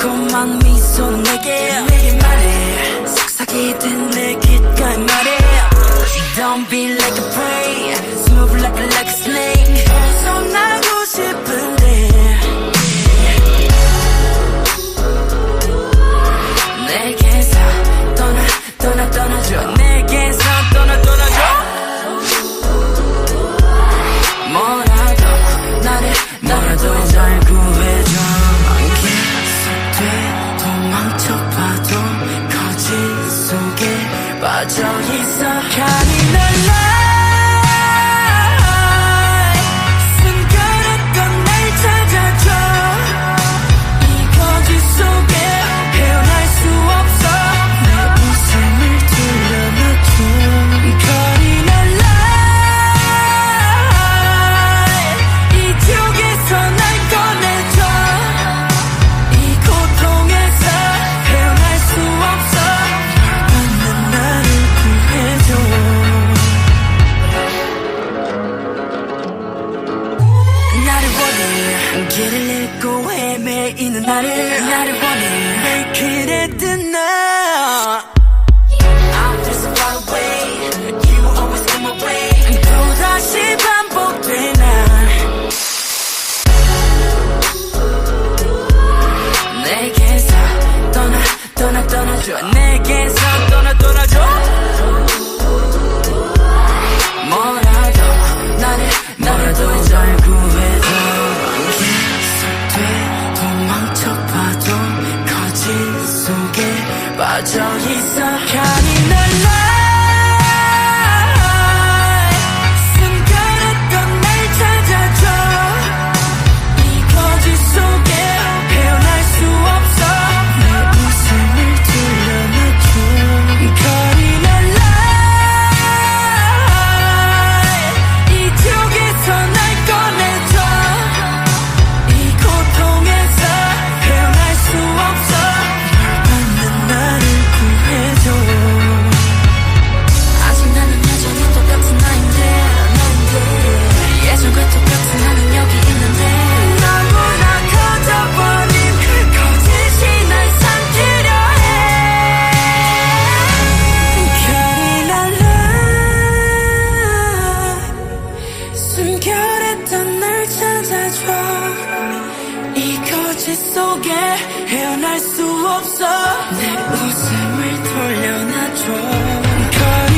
달콤한 미소는 내게 말해 속삭이듯 내 귓가에 말해 Don't be like a prey Smooth like a snake 손나고 싶은데 내게서 떠나줘 내게서 떠나줘 뭐라도 나를 잘 구해줘 계속돼 도망쳐봐도 거짓 속에 빠져있어 잔인한 길을 잃고 헤매이는 나를 원해 Make it at the night I'm just far away You always come my way 또다시 반복되나 내게서 떠나줘 내게서 떠나줘 뭐라도 나를 잘 구해줘 도망쳐봐도 거짓 속에 빠져있어 잔인한 숨겨놨던 날 찾아줘 이 거짓 속에 헤어날 수 없어 내 웃음을 들려놔줘 잔인한 이쪽에서 날 꺼내줘 숨겨랬던 날 찾아줘 이 거짓 속에 헤어날 수 없어 내 웃음을 돌려놔줘